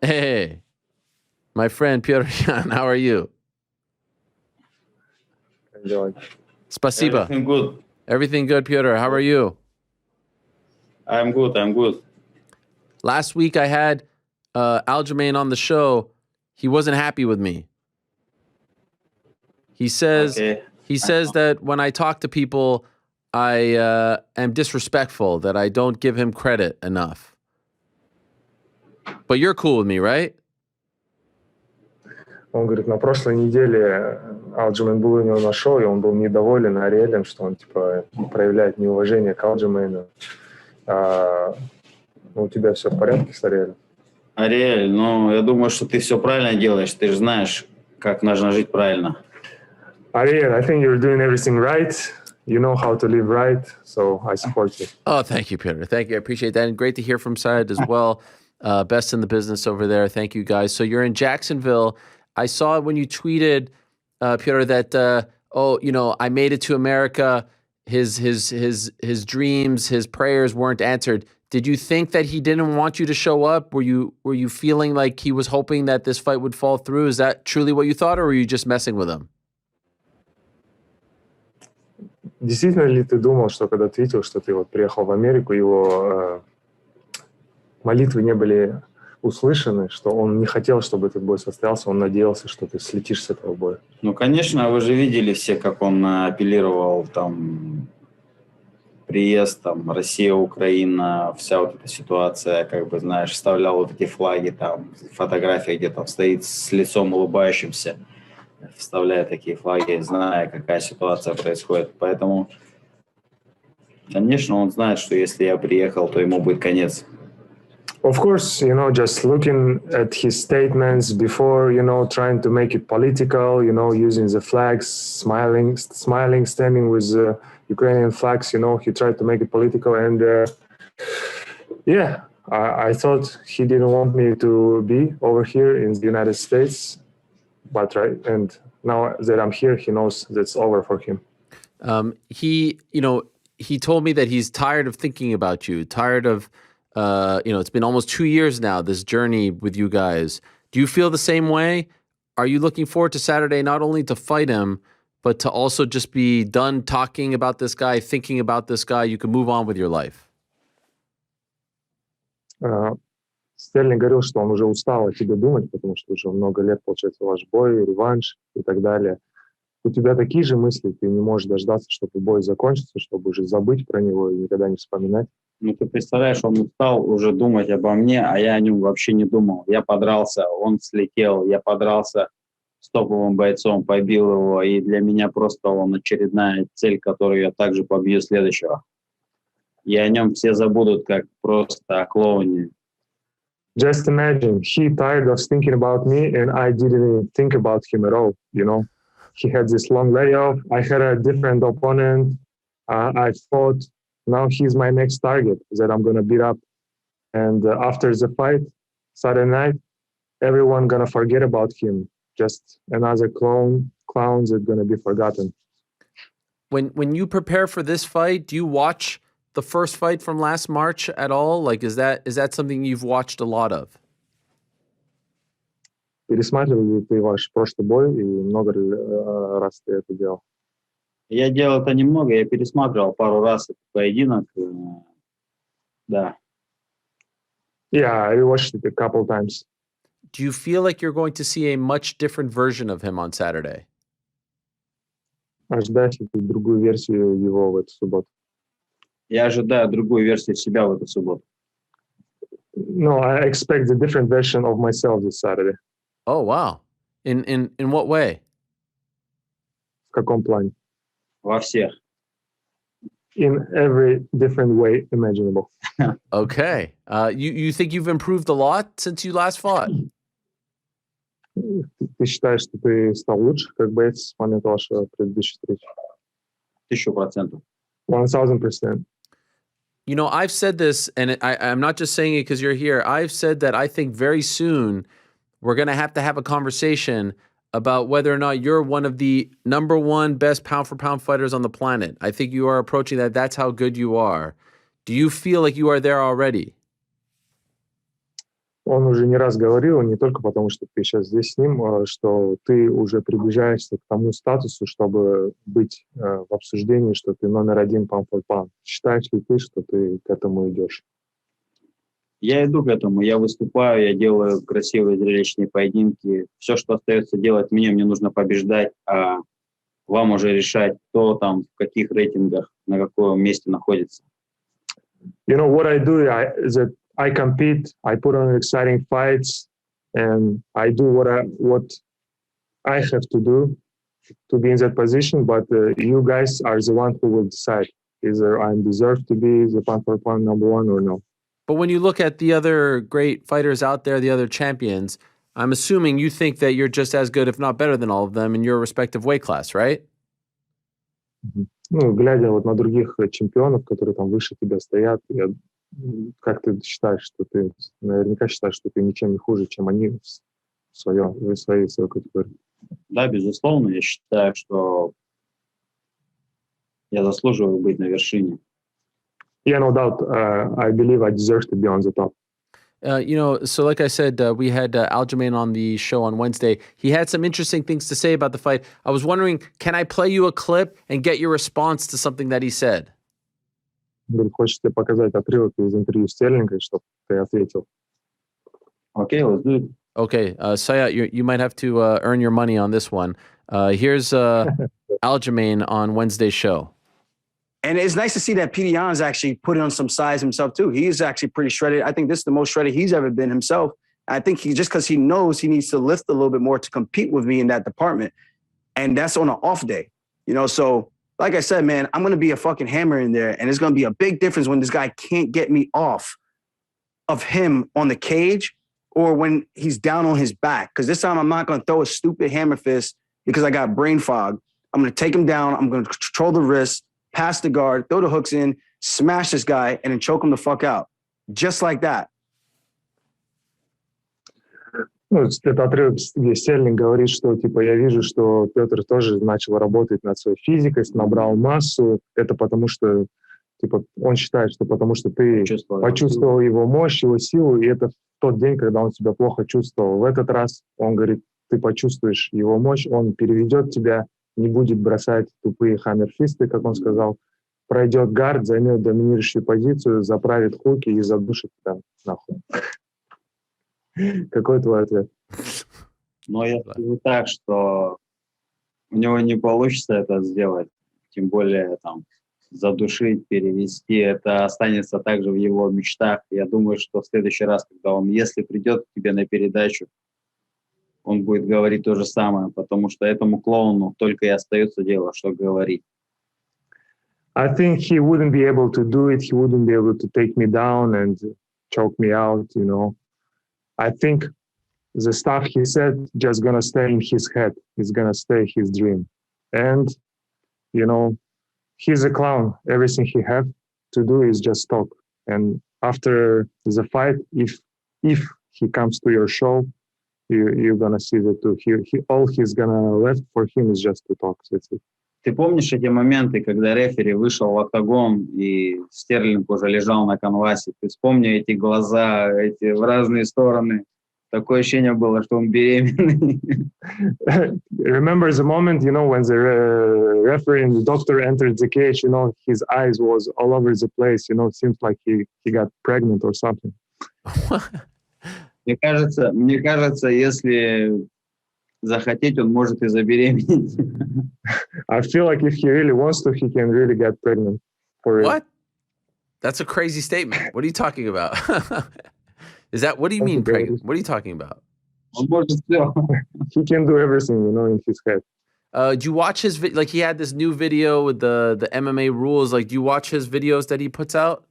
Hey, my friend Pёtr Yan, how are you? Enjoy. Spasiba. Everything good. Everything good, Pёtr. How are you? I'm good. Last week I had Aljamain on the show. He wasn't happy with me. He says Okay. that when I talk to people, I am disrespectful, that I don't give him credit enough. But you're cool with me, right? Он говорит, на прошлой неделе Алджимейн был у него на шоу, и он был недоволен Ариэлем, что он типа проявляет неуважение к Алджимейну. У тебя все в порядке с Ариэлем? Ариэль, я думаю, что ты все правильно делаешь. Ты же знаешь, как нужно жить правильно. Ariel, I think you're doing everything right. You know how to live right, so I support you. Oh, thank you, Pёtr. Thank you. I appreciate that. And great to hear from Syed as well. Best in the business over there. Thank you, guys. So you're in Jacksonville. I saw when you tweeted, Pёtr, that, I made it to America. His dreams, his prayers weren't answered. Did you think that he didn't want you to show up? Were you feeling like he was hoping that this fight would fall through? Is that truly what you thought, or were you just messing with him? Действительно ли ты думал, что когда твитил, что ты вот приехал в Америку, его молитвы не были услышаны, что он не хотел, чтобы этот бой состоялся, он надеялся, что ты слетишь с этого боя? Конечно, вы же видели все, как он апеллировал, там, приезд, там, Россия, Украина, вся вот эта ситуация, как бы, знаешь, вставлял вот эти флаги, там, фотографии, где там стоит с лицом улыбающимся, вставляя такие флаги, зная, какая ситуация происходит. Поэтому, конечно, он знает, что если я приехал, то ему будет конец. Of course, just looking at his statements before, trying to make it political, using the flags, smiling, standing with Ukrainian flags, he tried to make it political. And I thought he didn't want me to be over here in the United States. But and now that I'm here, he knows that's over for him. He told me that he's tired of thinking about you, tired of, it's been almost 2 years now, this journey with you guys. Do you feel the same way? Are you looking forward to Saturday, not only to fight him, but to also just be done talking about this guy, thinking about this guy, you can move on with your life? Стерлинг говорил, что он уже устал о тебе думать, потому что уже много лет, получается, ваш бой, реванш и так далее. У тебя такие же мысли? Ты не можешь дождаться, чтобы бой закончится, чтобы уже забыть про него и никогда не вспоминать? Ты представляешь, он устал уже думать обо мне, а я о нем вообще не думал. Я подрался, он слетел, я подрался с топовым бойцом, побил его, и для меня просто он очередная цель, которую я также побью следующего. И о нем все забудут, как просто о клоуне. Just imagine, he tired of thinking about me, and I didn't even think about him at all, He had this long layoff. I had a different opponent. I fought. Now he's my next target that I'm going to beat up. And after the fight, Saturday night, everyone going to forget about him. Just another clown that's going to be forgotten. When you prepare for this fight, do you watch the first fight from last March at all? Like, is that something you've watched a lot of? Пересматривал ли ты ваш прошлый бой и много раз ты это делал? Я делал это немного, я пересматривал пару раз этот поединок. Да. Yeah, I watched it a couple times. Do you feel like you're going to see a much different version of him on Saturday? Ожидаешь ли ты другую версию его в эту субботу? Я ожидаю другую версию себя в эту субботу. No, I expect a different version of myself this Saturday. Oh, wow. In what way? В каком плане? Во всех. In every different way imaginable. Okay. You think you've improved a lot since you last fought? Ты считаешь, что ты стал лучше, как боец с момента вашей предыдущей встречи? 1000%. 1000%. I've said this, and I'm not just saying it because you're here. I've said that I think very soon we're going to have a conversation about whether or not you're one of the number one best pound-for-pound fighters on the planet. I think you are approaching that. That's how good you are. Do you feel like you are there already? Он уже не раз говорил, не только потому, что ты сейчас здесь с ним, что ты уже приближаешься к тому статусу, чтобы быть в обсуждении, что ты номер один pound for pound. Считаешь ли ты, что ты к этому идешь? Я иду к этому, я выступаю, я делаю красивые зрелищные поединки. Все, что остается делать мне нужно побеждать, а вам уже решать, кто там, в каких рейтингах, на каком месте находится. You know, what I do is that I compete, I put on exciting fights, and I do what I have to do to be in that position, but you guys are the one who will decide either I deserve to be the pound for pound number one or no. But when you look at the other great fighters out there, the other champions, I'm assuming you think that you're just as good, if not better than all of them in your respective weight class, right? Ну, глядя вот на других чемпионов, которые там выше тебя стоят, как ты считаешь, что ты, наверняка считаешь, что ты ничем не хуже, чем они в своей категории? Да, безусловно, я считаю, что я заслуживаю быть на вершине. Yeah, no doubt. I believe I deserve to be on the top. So like I said, we had Aljamain on the show on Wednesday. He had some interesting things to say about the fight. I was wondering, can I play you a clip and get your response to something that he said? Хочешь тебе показать отрывок из интервью с Стерлингом, чтобы ты ответил? Okay, let's do it. Okay, Sayat, you might have to earn your money on this one. Here's Aljamain on Wednesday's show. And it's nice to see that Pete Jan's actually put on some size himself too. He's actually pretty shredded. I think this is the most shredded he's ever been himself. I think just because he knows he needs to lift a little bit more to compete with me in that department. And that's on an off day, So like I said, man, I'm going to be a fucking hammer in there. And it's going to be a big difference when this guy can't get me off of him on the cage or when he's down on his back. Because this time I'm not going to throw a stupid hammer fist because I got brain fog. I'm going to take him down. I'm going to control the wrist, pass the guard, throw the hooks in, smash this guy, and then choke him the fuck out. Just like that. Ну, это отрывок, где Стерлинг говорит, что типа я вижу, что Петр тоже начал работать над своей физикой, набрал массу. Это потому что типа он считает, что потому что ты почувствовал его мощь, его силу, и это в тот день, когда он себя плохо чувствовал. В этот раз он говорит, ты почувствуешь его мощь, он переведет тебя, не будет бросать тупые хаммерфисты, как он сказал, пройдет гард, займет доминирующую позицию, заправит хуки и задушит тебя нахуй. Какой твой ответ? Но я скажу так, что у него не получится это сделать, тем более там задушить, перевести. Это останется также в его мечтах. Я думаю, что в следующий раз, когда он, если придет к тебе на передачу, он будет говорить то же самое, потому что этому клоуну только и остается дело, что говорить. I think he wouldn't be able to do it. He wouldn't be able to take me down and choke me out, I think the stuff he said just gonna stay in his head. It's gonna stay his dream. And, he's a clown. Everything he have to do is just talk. And after the fight, if he comes to your show, you're gonna see that too. All he's gonna left for him is just to talk. That's it. Ты помнишь эти моменты, когда рефери вышел в октагон и Стерлинг уже лежал на канвасе? Ты вспомни эти глаза, эти в разные стороны. Такое ощущение было, что он беременный. Remember the moment, when the referee and the doctor entered the cage, his eyes was all over the place. It seems like he got pregnant or something. Мне кажется, если захотеть, он может и забеременеть. I feel like if he really wants to, he can really get pregnant. For real. What? That's a crazy statement. What are you talking about? What do you mean pregnant? What are you talking about? Он может все. He can do everything, in his head. Do you watch his he had this new video with the MMA rules. Do you watch his videos that he puts out?